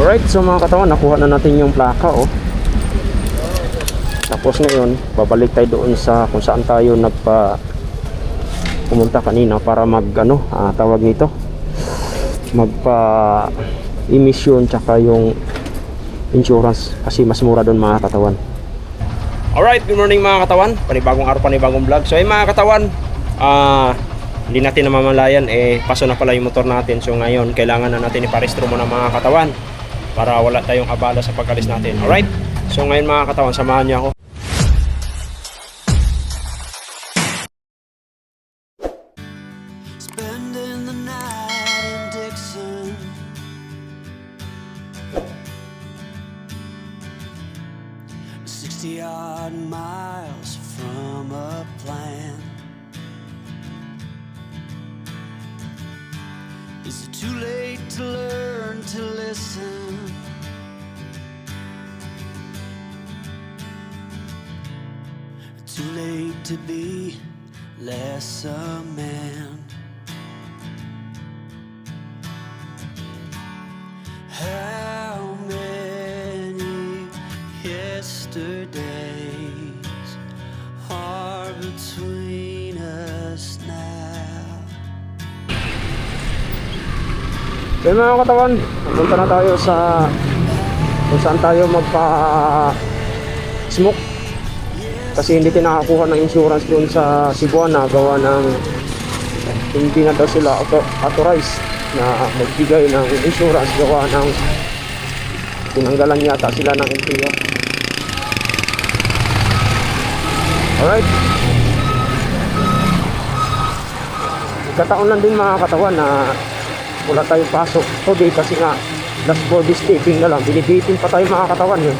Alright, so mga katawan, nakuha na natin yung plaka, oh. Tapos ngayon, babalik tayo doon sa kung saan tayo pumunta kanina para tawag nito, emission tsaka yung insurance kasi mas mura doon mga katawan. Alright, good morning mga katawan, panibagong araw, panibagong vlog. So mga katawan, hindi natin namamalayan, paso na pala yung motor natin. So ngayon, kailangan na natin iparehistro muna mga katawan para wala tayong abala sa pag-alis natin. Alright, so ngayon mga katawan, samahan niyo ako. Spending the night in Dixon, 60-odd miles from a plan. Is it too late to learn to listen? Too late to be less a man? How many yesterdays are between us now? So mga katawan, punta na tayo sa kung saan tayo magpa-smoke kasi hindi tinakakuha ng insurance doon sa Cebuana gawa ng hindi na daw sila authorized na magbigay ng insurance gawa ng tinanggalan yata sila ng LTO. Alright, kataon lang din mga katawan na wala tayong pasok today kasi nga last for this taping na lang, binibitin pa tayo mga katawan yun.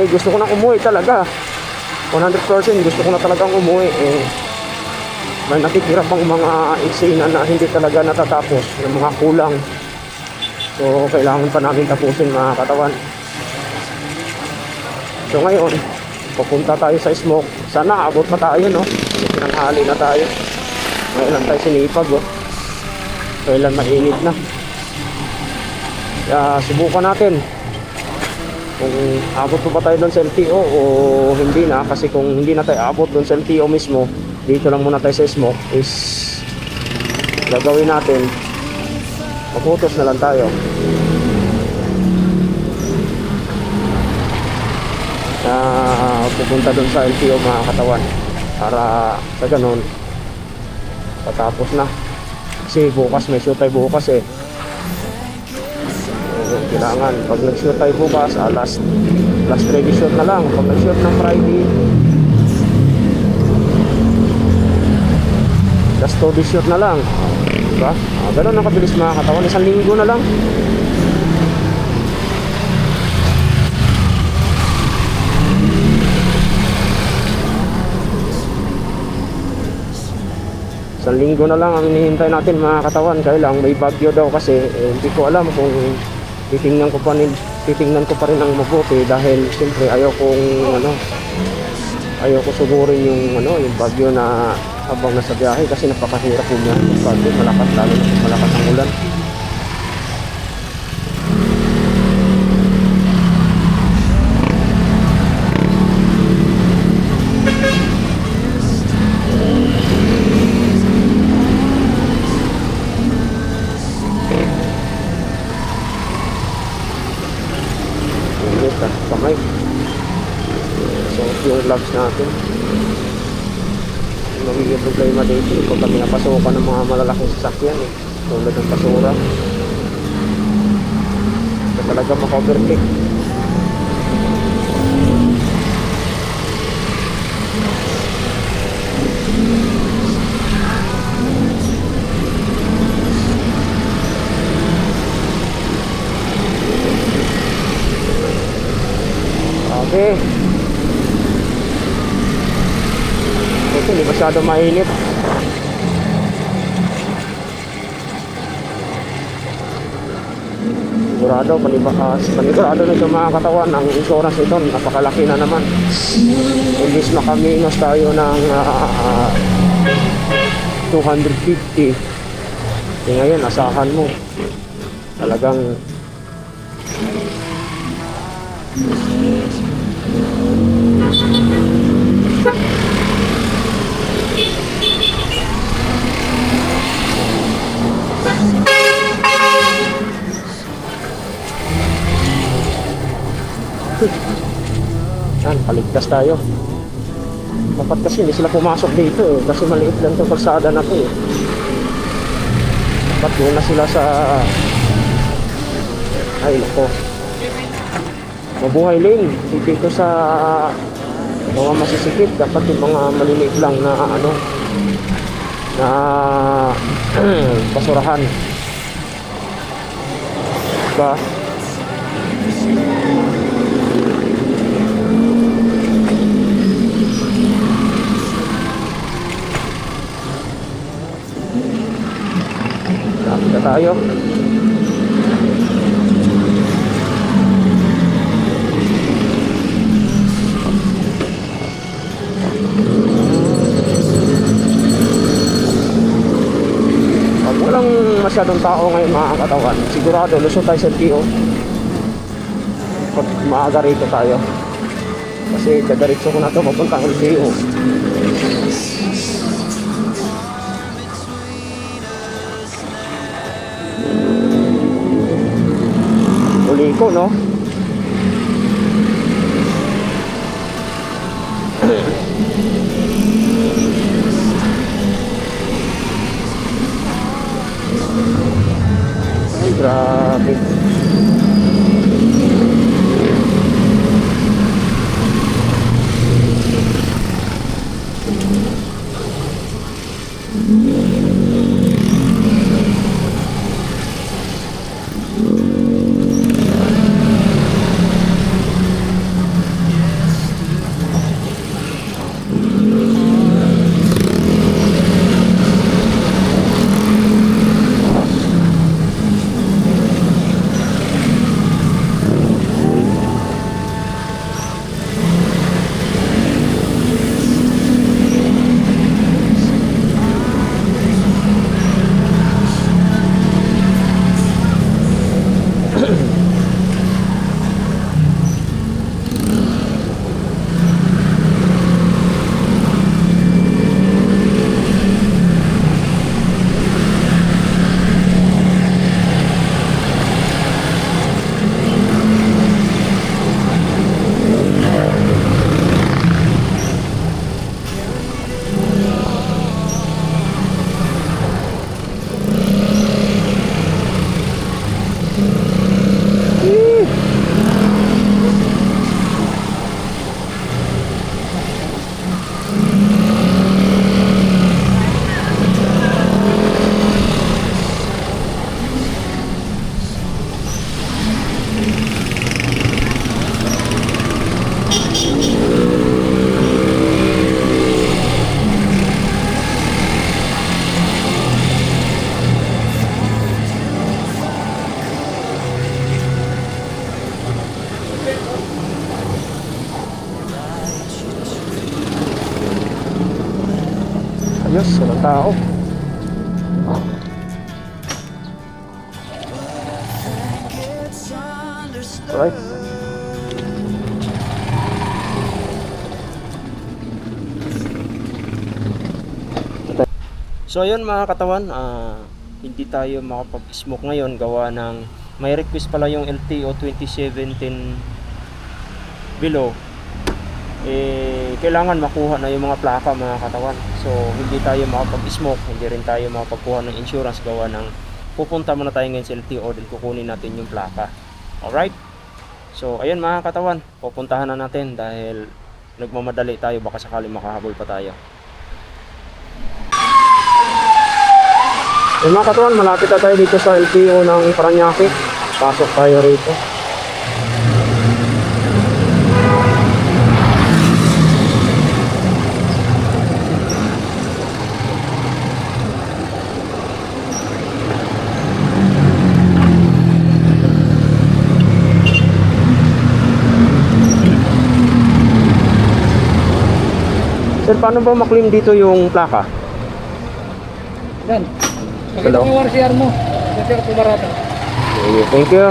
Gusto ko nang umuwi talaga, 100% gusto ko na talagang umuwi. May nakikira pang mga eksena na hindi talaga natatapos, yung mga kulang. So kailangan pa namin tapusin mga katawan. So ngayon, pupunta tayo sa smoke. Sana abot pa tayo, no? Pinanghali na tayo. Ngayon lang tayo sinipag, oh. Kailan mainit na. Kaya subukan natin kung abot pa tayo doon sa LTO o hindi na. Kasi kung hindi na tayo abot doon sa LTO mismo, dito lang muna tayo sa smoke is gagawin natin, magputos na lang tayo. Pupunta doon sa LTO mga katawan para sa ganun patapos na. Kasi bukas may shoot tayo bukas kailangan pag nag-shoot tayo bukas last ready shoot na lang. Pag nag-shoot ng Friday, last 2 shoot na lang, diba? Ganun ang kabilis mga katawan, 1 linggo na lang. Isang linggo na lang ang hinihintay natin mga katawan. Kaya lang may bagyo daw kasi hindi ko alam kung titingnan ko pa rin ng mabuti dahil siyempre ayaw ko sugurin yung bagyo na habang nasa biyahe kasi napakahirap po niya yung bagyo, malakas, lalo na malakas ang ulan. Kamay. So yung gloves natin. Magiging problema dito kung kami napasokan ng mga malalaking sasakyan tulad ng basura. So talaga maka-overtake. Okay. Ito, hindi masyado mainit. Panigurado na ito mga katawan. Ang insurance ito, napakalaki na naman. Imbis makaminos tayo ng 250. Ngayon, asahan mo. Talagang Yan, paligtas tayo. Dapat kasi hindi sila pumasok dito eh. Kasi maliit lang itong kalsada na to eh. Dapat doon na sila sa... Ay, nako. Mabuhay Lane. Dito sa mga masisikip. Dapat yung mga maliliit lang na ano, na basurahan. Diba? Lapit na tayo. Pag walang masyadong tao ngayon mga katawan, sigurado lusot tayo sa LTO. Pag maaga rito tayo. Kasi dadaritso ko na ito papuntang LTO. Uli ko, no? Ay, grabe. Ayos, walang tao. Right. So ayun mga katawan, hindi tayo makapag-smoke ngayon gawa ng may request pala yung LTO 2017 below. Kailangan makuha na yung mga plaka mga katawan. So hindi tayo makapag-smoke, hindi rin tayo makapagkuha ng insurance gawa ng pupunta muna tayo ngayon sa LTO din kukunin natin yung plaka. Alright? So ayun mga katawan, pupuntahan na natin dahil nagmamadali tayo, baka sakali makahabol pa tayo. Yung mga katawan, malapit na tayo dito sa LTO ng Paranaque. Pasok tayo rito. Sir, paano ba maklaim dito yung plaka? Dan, Hello. pakita mo yung RCR mo. RCR pumarata. Okay, thank you.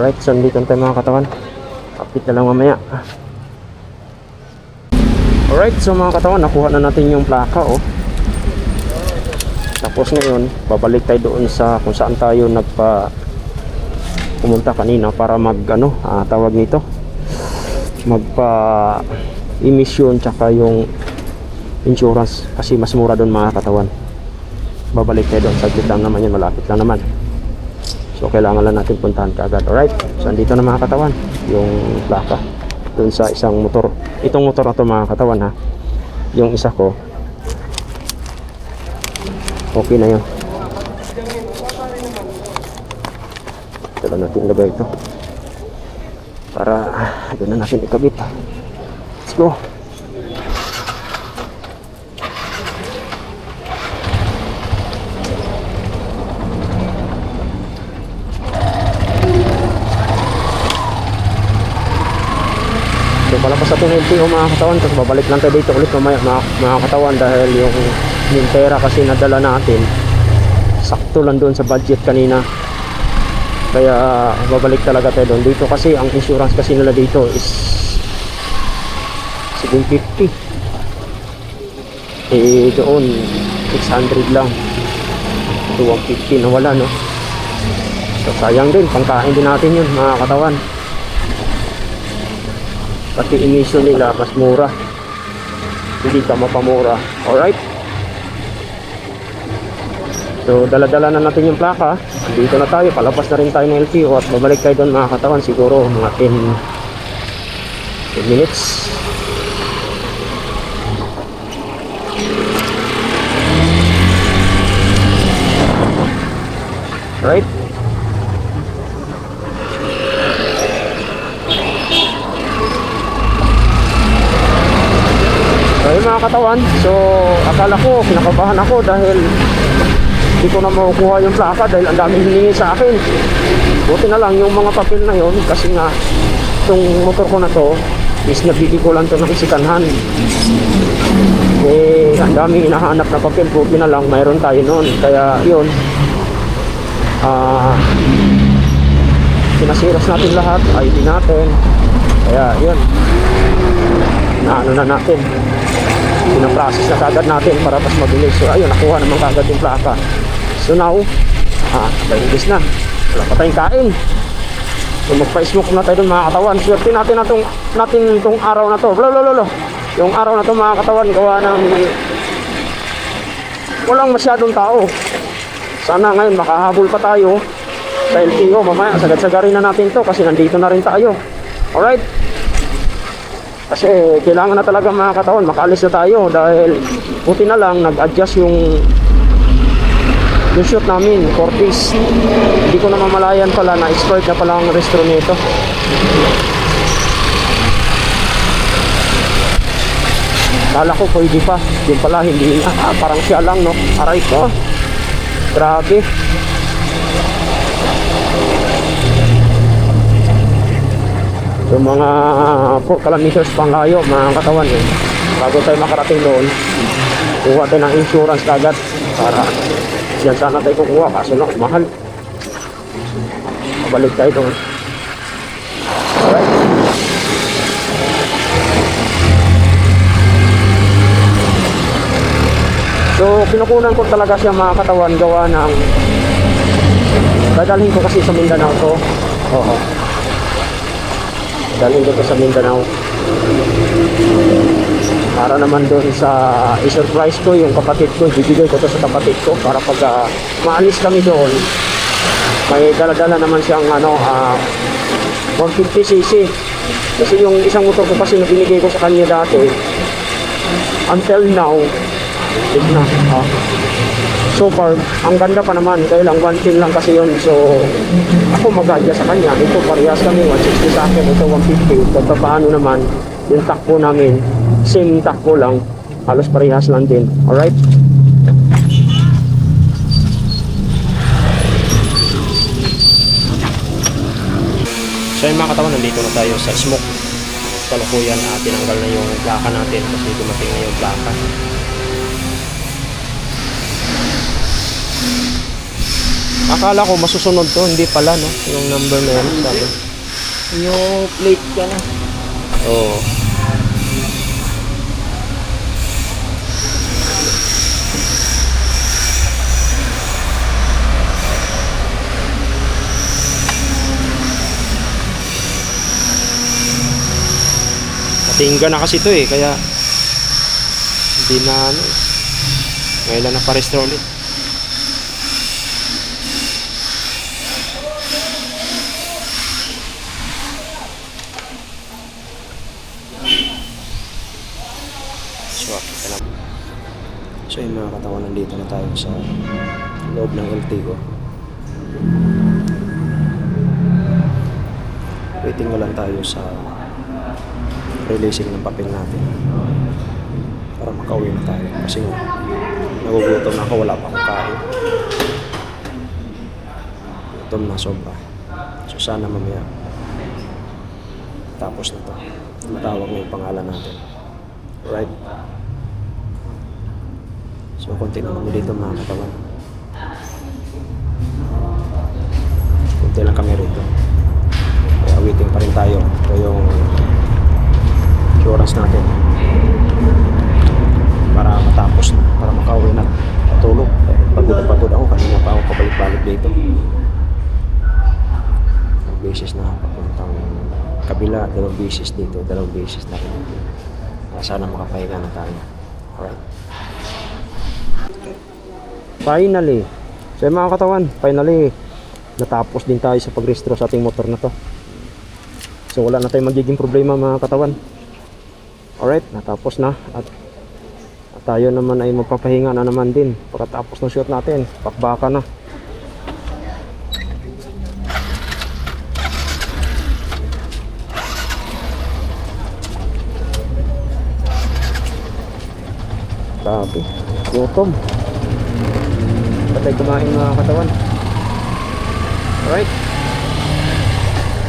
Alright, so dito na tayo mga katawan. Update na lang mamaya. Alright, so mga katawan, nakuha na natin yung plaka oh. Tapos ngayon, babalik tayo doon sa kung saan tayo pumunta kanina para tawag nito, magpa emission tsaka yung insurance kasi mas mura doon mga katawan. Babalik tayo doon, saglit lang naman yun, malapit lang naman. So kailangan lang natin puntahan kaagad. Alright, so andito na mga katawan yung plaka doon sa isang motor. Itong motor na to mga katawan ha, yung isa ko okay na yun. Ito lang natin lagay ito para doon na natin ikabit. Let's go. So palapas sa tunnel LTO mga katawan, tapos babalik lang tayo dito ulit mamaya mga katawan dahil yung pera kasi nadala natin sakto lang doon sa budget kanina, kaya babalik talaga tayo doon. Dito kasi ang insurance kasi nila dito is 750, doon 600 lang, ito 150 na wala no. So sayang din, pangkain din natin yun mga katawan. Pati emission nila mas mura, hindi ka mapamura. Alright, so dala-dala na natin yung plaka. Dito na tayo, palabas na rin tayo ng LTO at babalik tayo doon mga katawan siguro mga 10 minutes. Right, ayun mga katawan, so akala ko, kinakabahan ako dahil hindi ko na makukuha yung plaka dahil ang daming hiningi sa akin. Buti na lang yung mga papel na yon kasi nga itong motor ko na to is nabili ko lang to ng isikanhan. Ang daming hinahanap na papel, buti na lang mayroon tayo noon. Kaya yun, pinasiros natin lahat, ID natin. Kaya yun, naano na natin, pinaprocess na kagad natin para mas mabilis. So ayun, nakuha naman kagad yung plaka. So now, bayigis na, wala pa tayong kain. So magpa-smoke na tayo dun mga katawan. Swerte natin itong araw na to. Lolo, yung araw na to mga katawan, gawa ng walang masyadong tao. Sana ngayon makahabol pa tayo sa LTO. Mamaya sagad-sagarin na natin to kasi nandito na rin tayo. Alright, kasi kailangan na talaga mga katawan, makaalis na tayo dahil buti na lang nag-adjust yung shoot namin, Cortis. Hindi ko na mamalayan pala na expired na pala ang restro nito. Kala ko pwede pa, yun pala hindi na. Parang siya lang no, aray ko, grabe. Yung mga 4 kilometers panglayo mga katawan bago tayo makarating doon, kuha tayo ng insurance kagad para yan sana tayo kukuha, kaso lang mahal. Mabalik tayo doon. Alright, so kinukunan ko talaga siya mga katawan gawa ng dadalhin ko kasi sa Mindanao to. Oo, dalhin ko sa Mindanao para naman doon sa i-surprise ko yung kapatid ko. Bibigay ko to sa kapatid ko para pag maalis kami doon, may dala-dala naman siyang 150cc. Kasi yung isang motor ko kasi na binigay ko sa kanya dati until now is na so far ang ganda pa naman, kaya lang 110 lang kasi yun. So ako mag-adya sa kanya, ito parehas kami 160 sa akin, ito 150. Kung paano naman yung takbo namin, same takbo lang, halos parehas lang din. Alright, so yung mga katawan, nandito na tayo sa smoke. Kalukuyan, tinanggal na yung plaka natin kasi dumating na yung plaka. akala ko masusunod to, hindi pala, no? Yung number na yan, sabi. Yung plate ka na. Oo. Matingga na kasi to eh, kaya hindi na ano eh. Ngayon lang naparestro ulit. So, kita na. So yung mga katawan, nandito na tayo sa loob ng LTO. Waiting mo lang tayo sa releasing ng papel natin para makauwi na tayo kasi nagugutom na ako, wala pa akong kain. Gutom na sobra. So sana mamaya tapos na to, matawag na yung pangalan natin. Alright, so konti na kami dito mga katawan, konti lang kami rito, kaya waiting pa rin tayo. Ito yung insurance natin para matapos na, para makauwi na matulog. Pagod na pagod ako, kanina pa ako pabalik-balik dito, dalawang beses na papuntang kabila, dalawang beses dito, dalawang beses na rin. Sana makapahinga na tayo. Alright, finally, so mga katawan, finally natapos din tayo sa pagrestro sa ating motor na to. So wala na tayong magiging problema mga katawan. Alright, natapos na at tayo naman ay magpapahinga na naman din pagkatapos ng shoot natin. Pakbaka na. Grabe, gutom. Patay kumain mga katawan. Alright,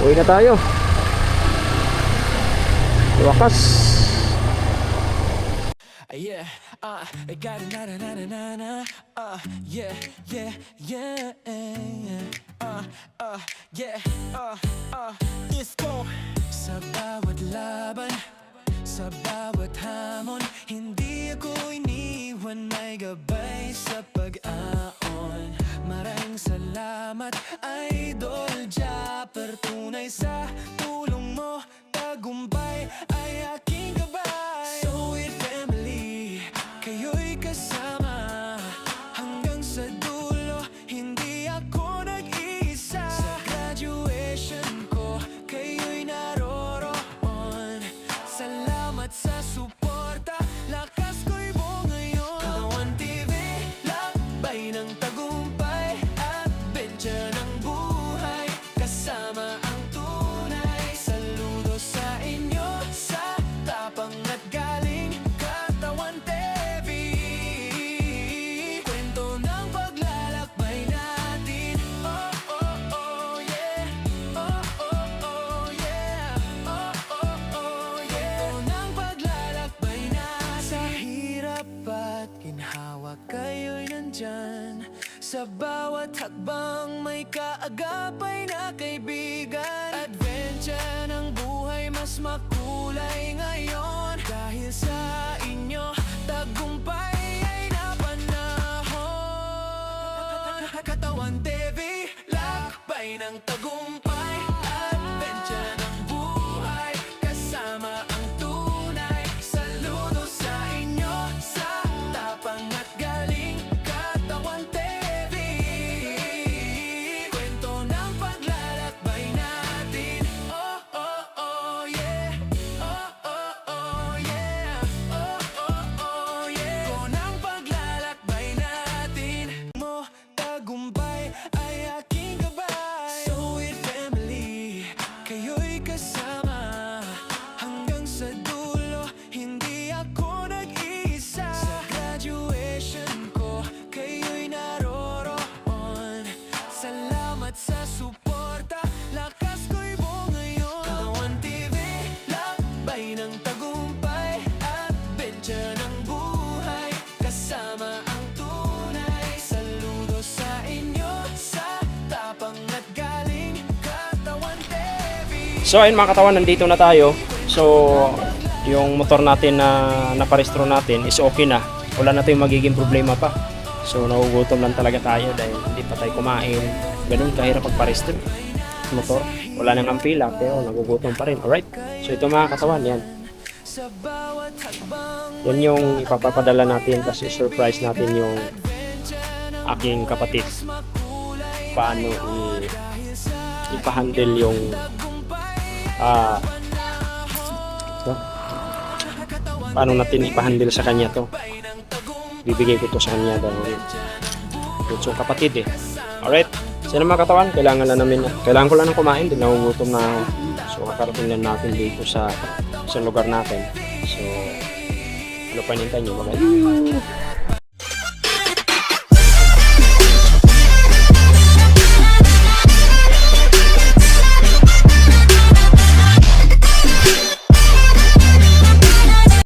uwi na tayo. Wakas. Yeah, I got it, na na na na na na. Yeah, yeah, yeah, yeah, let's go. Sa bawat laban, sa bawat hamon, hindi ako iniwan, may gabay sa pag-aon. Maraming salamat, Idol Japper, tunay sa tulong mo, tagumpay ay aking gabay. So with family, kayo'y kasama hanggang sa dulo, hindi ako nag-iisa. Sa graduation ko, kayo'y naroroon. Salamat sa suporta, lakas ko'y buo ngayon. Katawan TV, lakbay ng tagumpay, adventure ng buhay, kasama ang tunay. Saludo sa inyo, sa tapang at galing, Katawan TV. Kwento ng paglalakbay natin, oh oh oh yeah, oh oh oh yeah, oh oh oh yeah. Kwento ng paglalakbay natin, sa hirap at ginhawa kayo'y nandyan. Sa bawat hakbang may kaagapay na kaibigan. Adventure ng buhay mas makulay ngayon, dahil sa inyo tagumpay ay napanahon. Katawan TV, lakbay ng tagumpay, adventure ng buhay, kasama ang tunay. Saludo sa inyo, sa tapang at galing, Katawan TV. Kwento ng paglalakbay natin, oh oh oh yeah, oh oh oh yeah, oh oh oh yeah. Kwento ng paglalakbay natin mo, tagumpay ay aking gabay. So with family, kayo'y kasama hanggang sa dulo, hindi ako nag-iisa. Sa graduation ko, kayo'y naroroon. Salamat sa suporta, lakas ko'y buo ngayon. Katawan TV, lakbay ng tagumpay, adventure ng buhay, kasama ang tunay. Saludo sa inyo, sa So ayun mga katawan, nandito na tayo. So yung motor natin na naparehistro natin is okay na. Wala na tayong magiging problema pa. So nagugutom lang talaga tayo dahil hindi pa tayo kumain. Ganun kahirap pagparehistro motor. Wala nang pila pero nagugutom pa rin. Alright. So ito mga katawan, yan. Yan yung ipapapadala natin kasi surprise natin yung aking kapatid. Paano ipahandle yung paano natin ipahandle sa kanya to. Bibigay ko to sa kanya dahil so kapatid eh. Alright. Sino mga katawan, kailangan ko lang ng kumain, din nagugutom na ako. So kakarating lang natin dito sa lugar natin. So ano pa nintay nyo mga